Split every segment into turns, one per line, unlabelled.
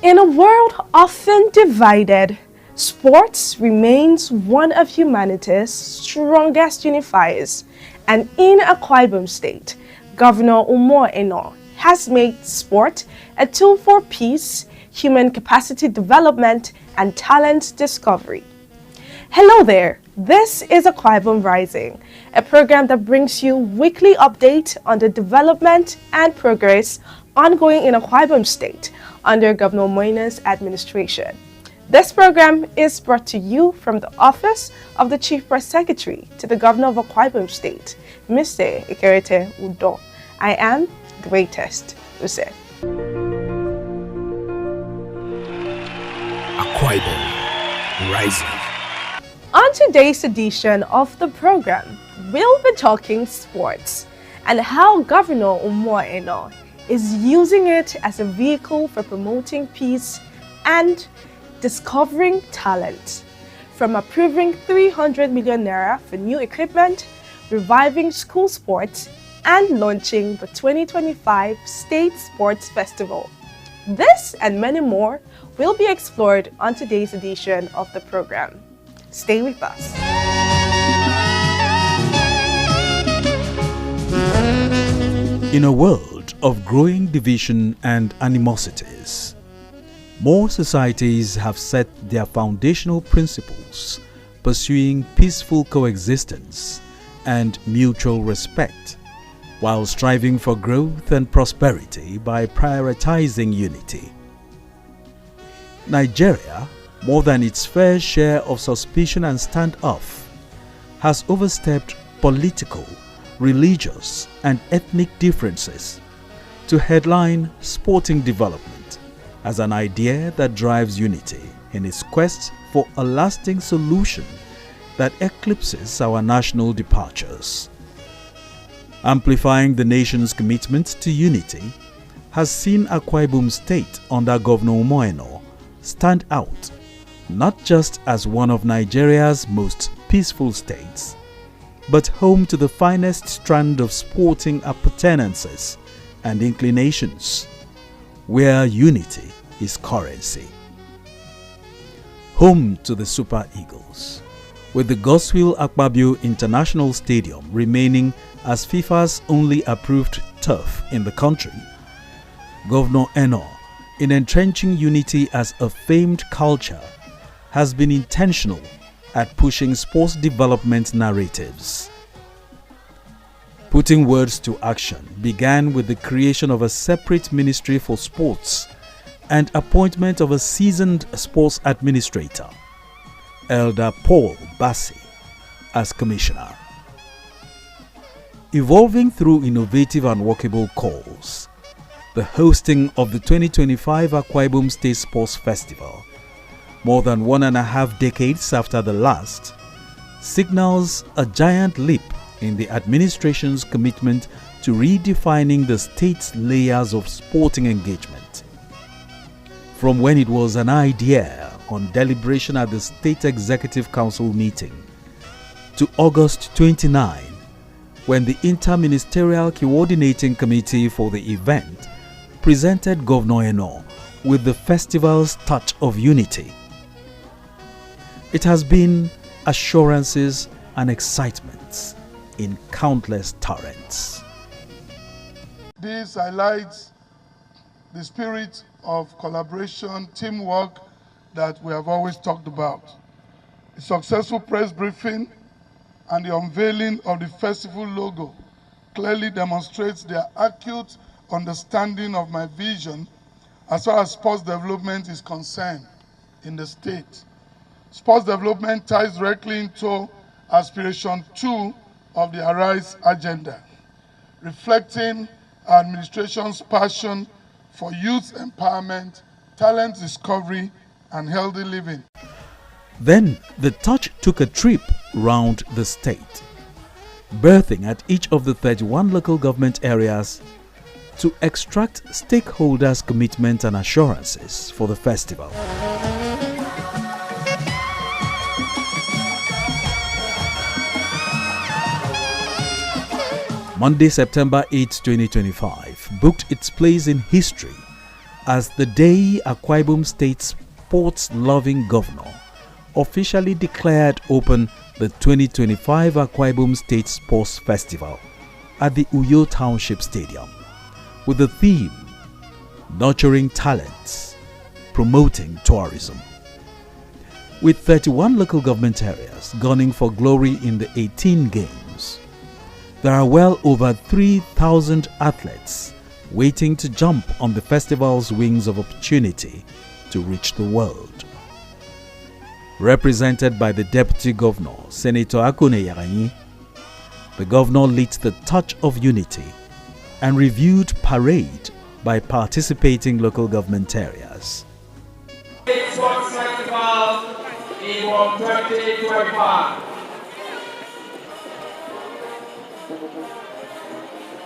In a world often divided, sports remains one of humanity's strongest unifiers, and in Akwa Ibom State, Governor Umar Eno has made sport a tool for peace, human capacity development, and talent discovery. Hello there, this is Akwa Ibom Rising, a program that brings you weekly update on the development and progress ongoing in Akwa Ibom State under Governor Moina's administration. This program is brought to you from the Office of the Chief Press Secretary to the Governor of Akwa Ibom State, Mr. Ikerete Udo. I am Greatest Use.
Akwa Ibom Rising.
On today's edition of the program, we'll be talking sports and how Governor Umar Eno is using it as a vehicle for promoting peace and discovering talent. From approving 300 million naira for new equipment, reviving school sports, and launching the 2025 State Sports Festival. This and many more will be explored on today's edition of the program. Stay with us.
In a world of growing division and animosities, more societies have set their foundational principles pursuing peaceful coexistence and mutual respect, while striving for growth and prosperity by prioritizing unity. Nigeria, more than its fair share of suspicion and standoff, has overstepped political, religious, and ethnic differences to headline sporting development as an idea that drives unity in its quest for a lasting solution that eclipses our national departures. Amplifying the nation's commitment to unity has seen Akwa Ibom State under Governor Umar Eno stand out not just as one of Nigeria's most peaceful states, but home to the finest strand of sporting appurtenances and inclinations, where unity is currency. Home to the Super Eagles, with the Goswill Akpabio International Stadium remaining as FIFA's only approved turf in the country, Governor Eno, in entrenching unity as a famed culture, has been intentional at pushing sports development narratives. Putting words to action began with the creation of a separate ministry for sports and appointment of a seasoned sports administrator, Elder Paul Bassi, as commissioner. Evolving through innovative and workable calls, the hosting of the 2025 Akwa Ibom State Sports Festival, more than 1.5 decades after the last, signals a giant leap in the administration's commitment to redefining the state's layers of sporting engagement. From when it was an idea on deliberation at the State Executive Council meeting, to August 29, when the Interministerial Coordinating Committee for the event presented Governor Eno with the festival's touch of unity. It has been assurances and excitements in countless torrents.
This highlights the spirit of collaboration, teamwork that we have always talked about. The successful press briefing and the unveiling of the festival logo clearly demonstrates their acute understanding of my vision as far as sports development is concerned in the state. Sports development ties directly into Aspiration 2 of the Arise agenda, reflecting our administration's passion for youth empowerment, talent discovery, and healthy living.
Then the touch took a trip round the state, birthing at each of the 31 local government areas to extract stakeholders' commitment and assurances for the festival. Monday, September 8, 2025, booked its place in history as the day Akwa Ibom State sports-loving governor officially declared open the 2025 Akwa Ibom State Sports Festival at the Uyo Township Stadium with the theme Nurturing Talents, Promoting Tourism. With 31 local government areas gunning for glory in the 18 games, there are well over 3,000 athletes waiting to jump on the festival's wings of opportunity to reach the world. Represented by the Deputy Governor, Senator Akwa, the governor lit the torch of unity and reviewed parade by participating local government areas.
Sports Festival Ibom 2025.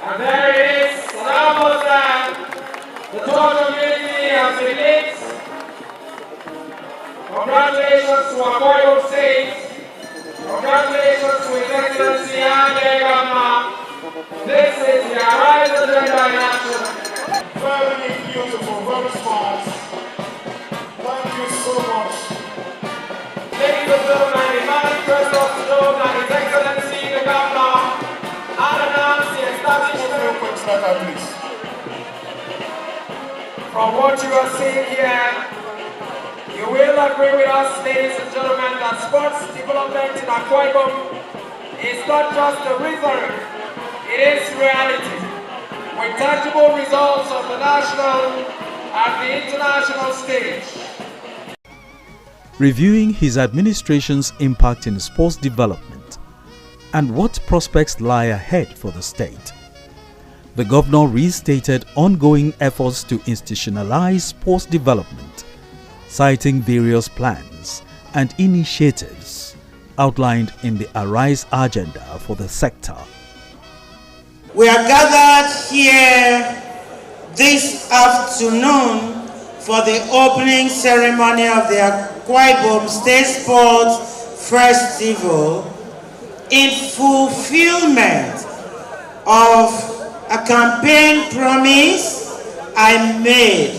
And there it is, the total unity has been lit. Congratulations to Akwa Ibom State. Congratulations to His Excellency and the Governor. This is the Arise Agenda in action.
Very beautiful, very smart. Thank you so much.
Ladies and gentlemen, the manifest of the dome and His Excellency the Governor and announce the establishment.
Please.
From what you are seeing here, you will agree with us, ladies and gentlemen, that sports development in Akwa Ibom is not just a rhetoric, it is reality, with tangible results on the national and the international stage.
Reviewing his administration's impact in sports development and what prospects lie ahead for the state, the governor restated ongoing efforts to institutionalize sports development, citing various plans and initiatives outlined in the Arise agenda for the sector.
We are gathered here this afternoon for the opening ceremony of the Akwa Ibom State Sports Festival in fulfillment of a campaign promise I made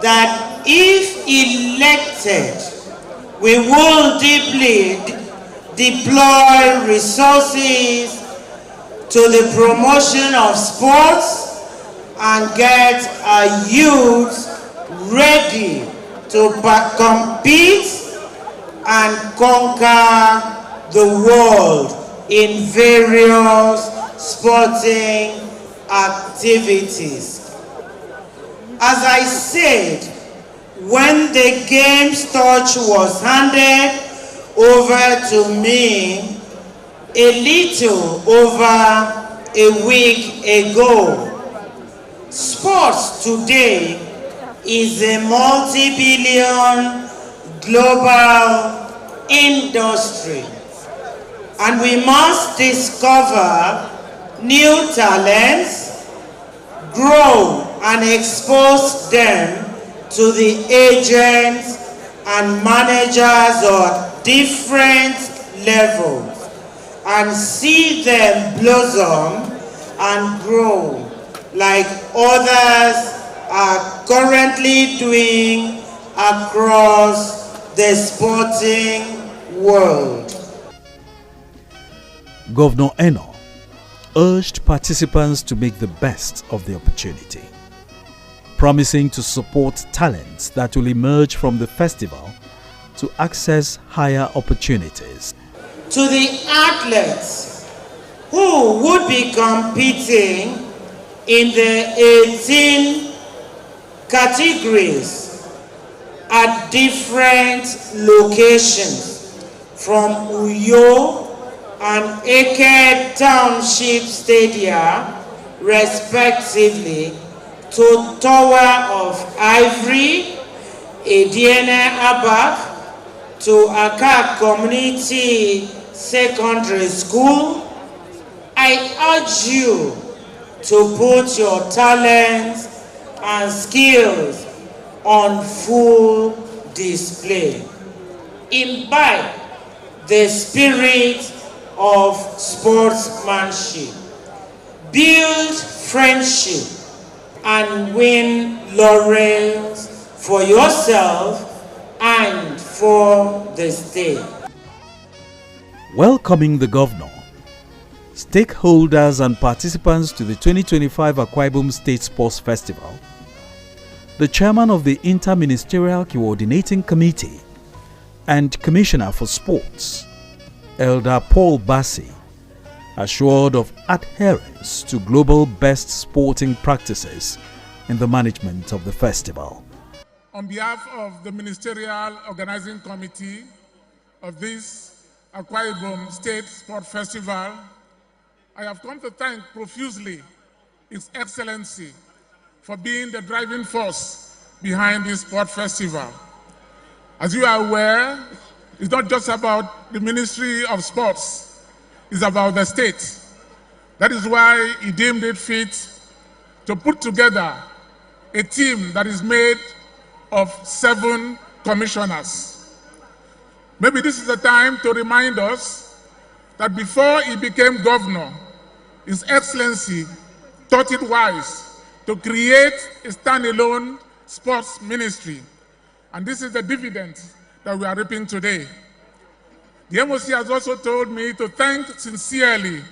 that if elected, we will deeply deploy resources to the promotion of sports and get our youth ready to compete and conquer the world in various sporting activities. As I said, when the game's torch was handed over to me a little over a week ago, sports today is a multi-billion global industry, and we must discover new talents, grow and expose them to the agents and managers of different levels and see them blossom and grow like others are currently doing across the sporting world.
Governor Eno urged participants to make the best of the opportunity, promising to support talents that will emerge from the festival to access higher opportunities.
To the athletes who would be competing in the 18 categories at different locations from Uyo and Eke Township Stadia, respectively, to Tower of Ivory, Ediene Abak, to Akwa Community Secondary School, I urge you to put your talents and skills on full display. Imbibe the spirit of sportsmanship. Build friendship and win laurels for yourself and for the state.
Welcoming the governor, stakeholders and participants to the 2025 Akwa Ibom State Sports Festival, the chairman of the Inter-Ministerial Coordinating Committee and Commissioner for Sports, Elder Paul Bassi, assured of adherence to global best sporting practices in the management of the festival.
On behalf of the Ministerial Organizing Committee of this Akwa Ibom State Sport Festival, I have come to thank profusely His Excellency for being the driving force behind this sport festival. As you are aware, it's not just about the Ministry of Sports, it's about the state. That is why he deemed it fit to put together a team that is made of 7 commissioners. Maybe this is the time to remind us that before he became governor, His Excellency thought it wise to create a standalone sports ministry. And this is the dividend that we are reaping today. The MOC has also told me to thank sincerely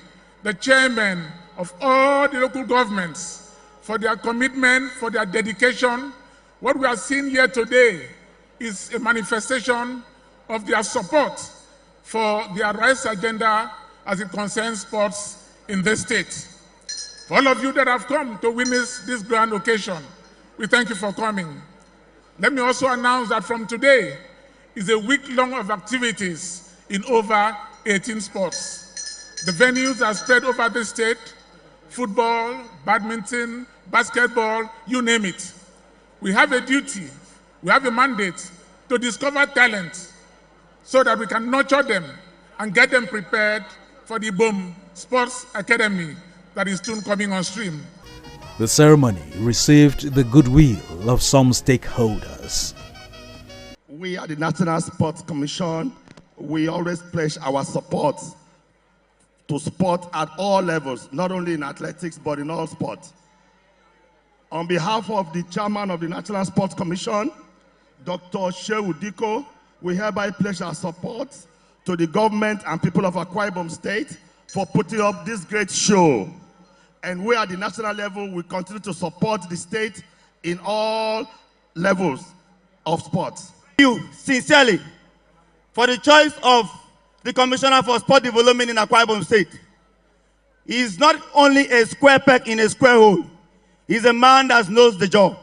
the chairmen of all the local governments for their commitment, for their dedication. What we are seeing here today is a manifestation of their support for their rights agenda as it concerns sports in this state. For all of you that have come to witness this grand occasion, we thank you for coming. Let me also announce that from today is a week-long of activities in over 18 sports. The venues are spread over the state: football, badminton, basketball, you name it. We have a duty, we have a mandate to discover talent so that we can nurture them and get them prepared for the Ibom Sports Academy that is soon coming on stream.
The ceremony received the goodwill of some stakeholders.
We at the National Sports Commission, we always pledge our support to sport at all levels, not only in athletics, but in all sports. On behalf of the chairman of the National Sports Commission, Dr. Shehu Diko, we hereby pledge our support to the government and people of Akwa Ibom State for putting up this great show. And we at the national level will continue to support the state in all levels of sports.
Thank you sincerely for the choice of the Commissioner for Sport Development in Akwa Ibom State. He is not only a square peg in a square hole. He's a man that knows the job.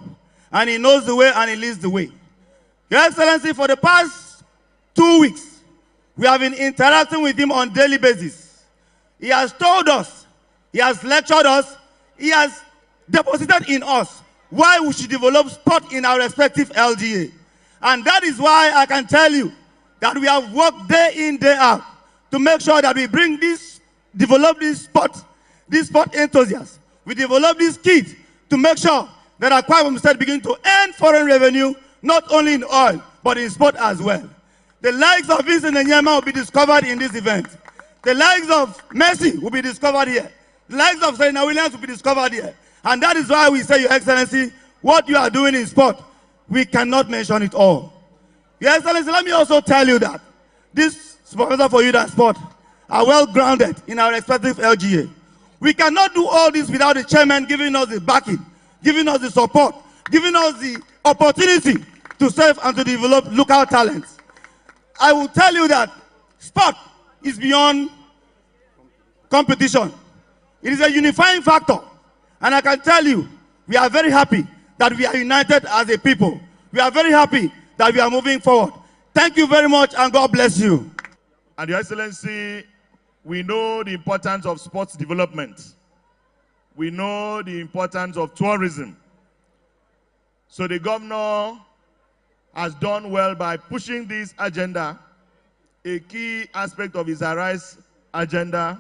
And he knows the way and he leads the way. Your Excellency, for the past 2 weeks, we have been interacting with him on a daily basis. He has told us, he has lectured us, he has deposited in us why we should develop sport in our respective LGA. And that is why I can tell you that we have worked day in, day out to make sure that we bring this, develop this sport enthusiasts. We develop this kit to make sure that Akwa Ibom State begin to earn foreign revenue, not only in oil, but in sport as well. The likes of Vincent Enyema will be discovered in this event. The likes of Messi will be discovered here. The likes of Serena Williams will be discovered here. And that is why we say, Your Excellency, what you are doing in sport, we cannot mention it all. Your Excellency, let me also tell you that this Supervisor for Youth and Sport are well grounded in our respective LGA. We cannot do all this without the chairman giving us the backing, giving us the support, giving us the opportunity to serve and to develop local talents. I will tell you that sport is beyond competition. It is a unifying factor. And I can tell you, we are very happy that we are united as a people. We are very happy that we are moving forward. Thank you very much and God bless you.
And Your Excellency, we know the importance of sports development. We know the importance of tourism. So the governor has done well by pushing this agenda, a key aspect of his Arise agenda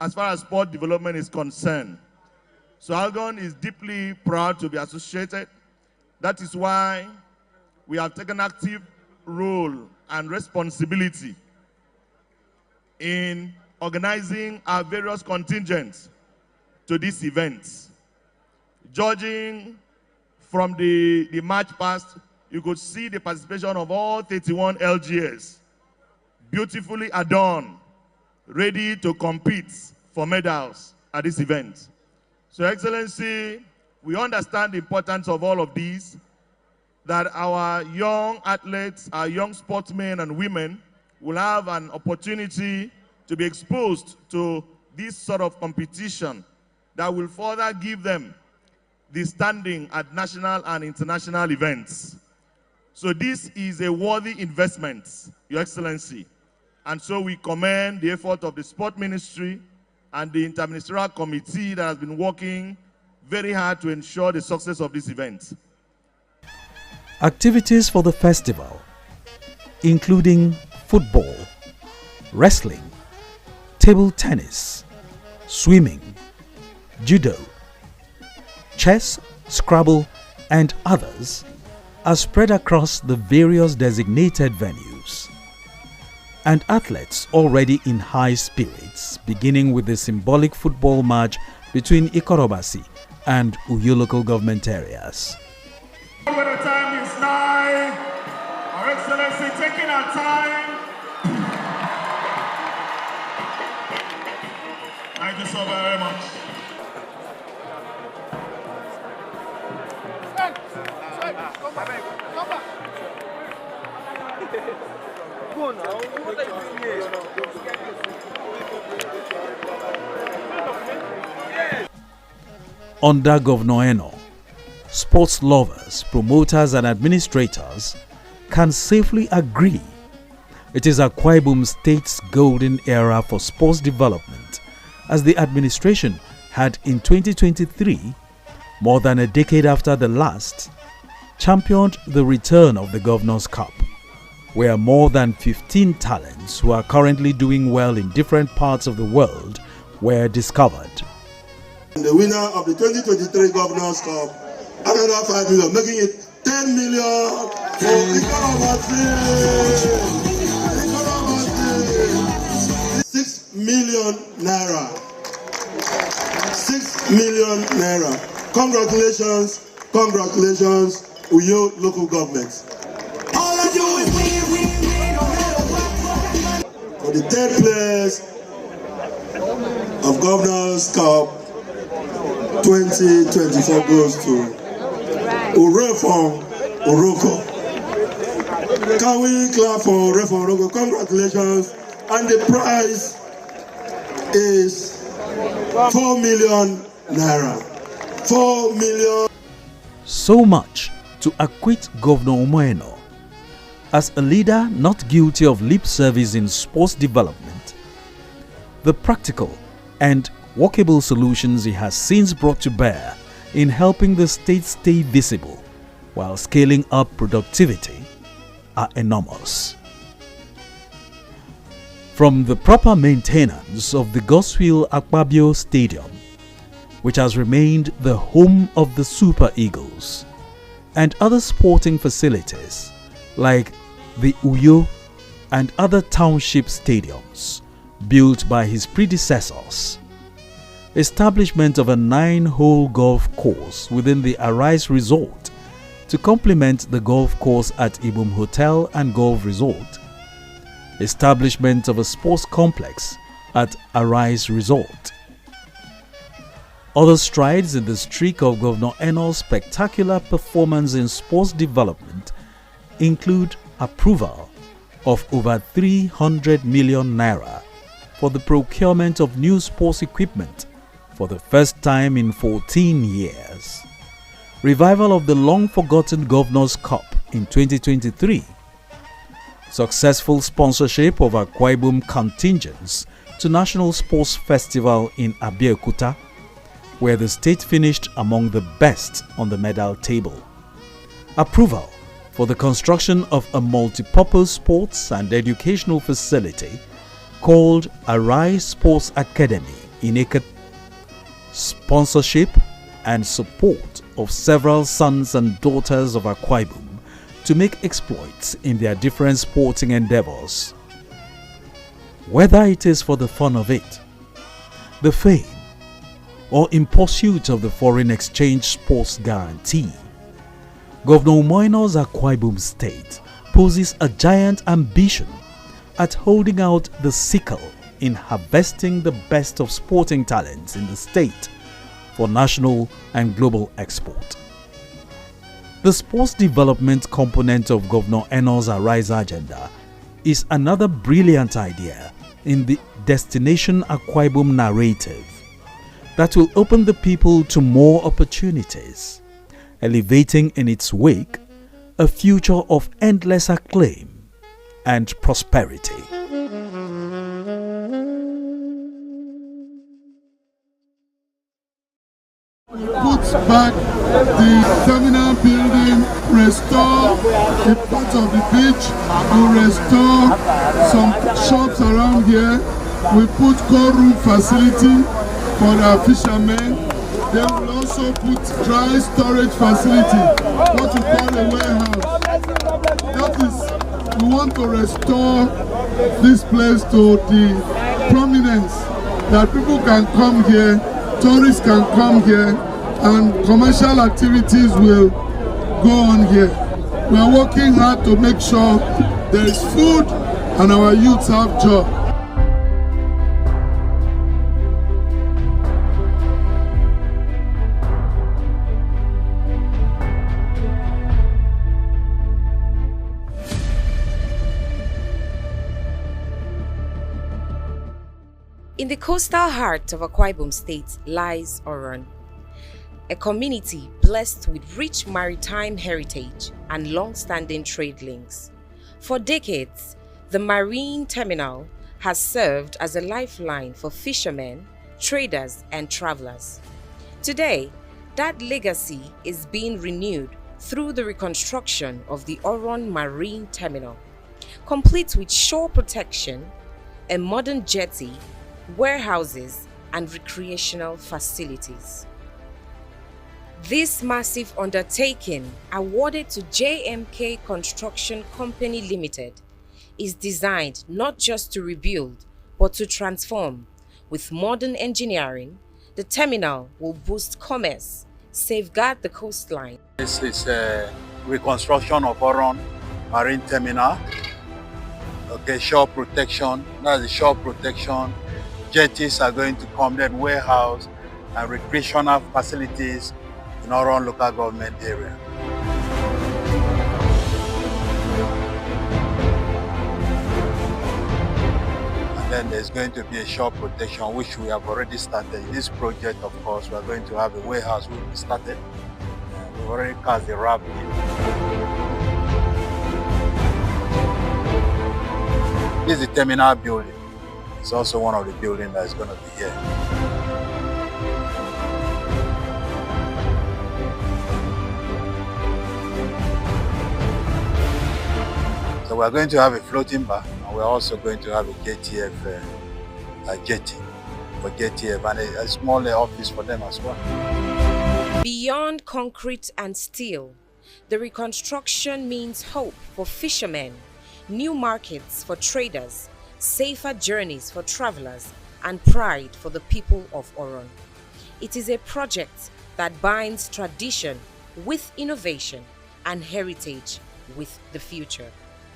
as far as sport development is concerned. So Algon is deeply proud to be associated. That is why we have taken active role and responsibility in organizing our various contingents to these events. Judging from the match past, you could see the participation of all 31 LGS, beautifully adorned, ready to compete for medals at this event. So, Excellency, we understand the importance of all of these, that our young athletes, our young sportsmen and women will have an opportunity to be exposed to this sort of competition that will further give them the standing at national and international events. So this is a worthy investment, Your Excellency. And so we commend the effort of the Sport Ministry and the Interministerial Committee that has been working very hard to ensure the success of this event.
Activities for the festival, including football, wrestling, table tennis, swimming, judo, chess, Scrabble, and others, are spread across the various designated venues. And athletes already in high spirits, beginning with the symbolic football match between Ikorobasi and Uyo local government areas.
When the time is nigh, Our Excellency taking our time. Thank you so very much.
Under Governor Eno, sports lovers, promoters and administrators can safely agree it is Akwa Ibom State's golden era for sports development, as the administration had in 2023, more than a decade after the last, championed the return of the Governor's Cup, where more than 15 talents who are currently doing well in different parts of the world were discovered.
The winner of the 2023 Governor's Cup, another 5 million, making it 10 million for Ikorobasi. 6 million naira. 6 million naira. Congratulations, congratulations, Uyo local government. All I do is win, no matter what. For the third place of Governor's Cup 2024 goes to Urefon Oroko. Can we clap for Urefon Oroko? Congratulations. And the prize is 4 million naira. 4 million.
So much to acquit Governor Umoeno as a leader not guilty of lip service in sports development. The practical and workable solutions he has since brought to bear in helping the state stay visible while scaling up productivity are enormous. From the proper maintenance of the Goswill Akpabio Stadium, which has remained the home of the Super Eagles, and other sporting facilities like the Uyo and other township stadiums built by his predecessors, establishment of a 9-hole golf course within the Arise Resort to complement the golf course at Ibom Hotel and Golf Resort, establishment of a sports complex at Arise Resort. Other strides in the streak of Governor Eno's spectacular performance in sports development include approval of over 300 million naira for the procurement of new sports equipment for the first time in 14 years, revival of the long-forgotten Governor's Cup in 2023, successful sponsorship of Akwa Ibom contingents to National Sports Festival in Abeokuta, where the state finished among the best on the medal table, approval for the construction of a multipurpose sports and educational facility called Arise Sports Academy in Eket, sponsorship and support of several sons and daughters of Akwa Ibom to make exploits in their different sporting endeavors. Whether it is for the fun of it, the fame, or in pursuit of the foreign exchange sports guarantee. Governor Umoino's Akwa Ibom State poses a giant ambition at holding out the sickle in harvesting the best of sporting talents in the state for national and global export. The sports development component of Governor Eno's Arise agenda is another brilliant idea in the Destination Akwa Ibom narrative that will open the people to more opportunities, elevating in its wake a future of endless acclaim and prosperity.
Put back the terminal building, restore a part of the beach, and restore some shops around here. We put core room facility for our fishermen. Then we'll also put dry storage facility, what we call a warehouse. That is, we want to restore this place to the prominence that people can come here, tourists can come here, and commercial activities will go on here. We are working hard to make sure there is food and our youths have jobs.
In the coastal heart of Akwa Ibom State lies Oron, a community blessed with rich maritime heritage and long-standing trade links. For decades, the marine terminal has served as a lifeline for fishermen, traders, and travelers. Today, that legacy is being renewed through the reconstruction of the Oron Marine Terminal, complete with shore protection, a modern jetty, warehouses, and recreational facilities. This massive undertaking, awarded to JMK Construction Company Limited, is designed not just to rebuild, but to transform. With modern engineering, the terminal will boost commerce, safeguard the coastline.
This is a reconstruction of Oron Marine Terminal. Okay, shore protection, that's the shore protection. Jetties are going to come, then warehouse and recreational facilities in Oron local government area. And then there's going to be a shore protection, which we have already started. This project, of course, we are going to have a warehouse which we started. We've already cast the wrap in. This is the terminal building. It's also one of the buildings that's going to be here. So we're going to have a floating bar, and we're also going to have a JTF jetty for JTF, and a small office for them as well.
Beyond concrete and steel, the reconstruction means hope for fishermen, new markets for traders, safer journeys for travelers, and pride for the people of Oron. It is a project that binds tradition with innovation and heritage with the future.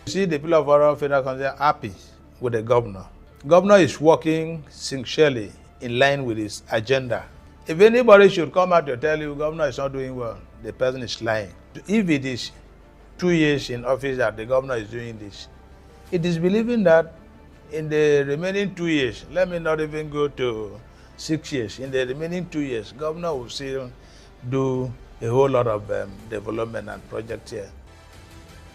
You see, the people of Oron Federal Council are happy with the governor. Governor is working sincerely in line with his agenda. If anybody should come out to tell you governor is not doing well, the person is lying. If it is 2 years in office that the governor is doing this, it is believing that in the remaining 2 years, let me not even go to 6 years, in the remaining 2 years, governor will still do a whole lot of development and projects here.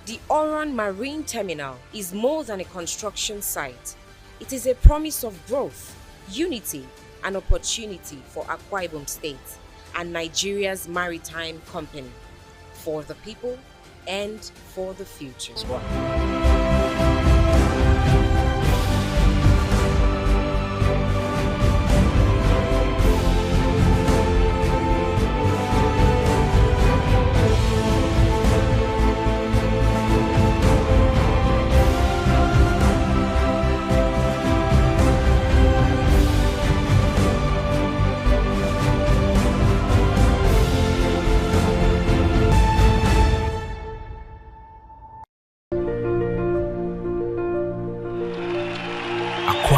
The Oron Marine Terminal is more than a construction site. It is a promise of growth, unity, and opportunity for Akwa Ibom State and Nigeria's maritime company, for the people and for the future.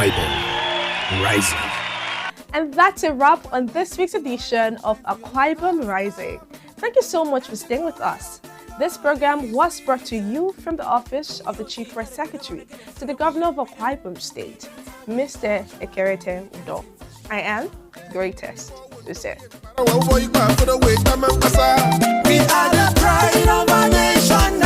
Akwa Ibom Rising.
And that's a wrap on this week's edition of Akwa Ibom Rising. Thank you so much for staying with us. This program was brought to you from the Office of the Chief Press Secretary to the Governor of Akwa Ibom State, Mr. Ekerete Udo. I am Greatest Suset.
We are the pride of our nation.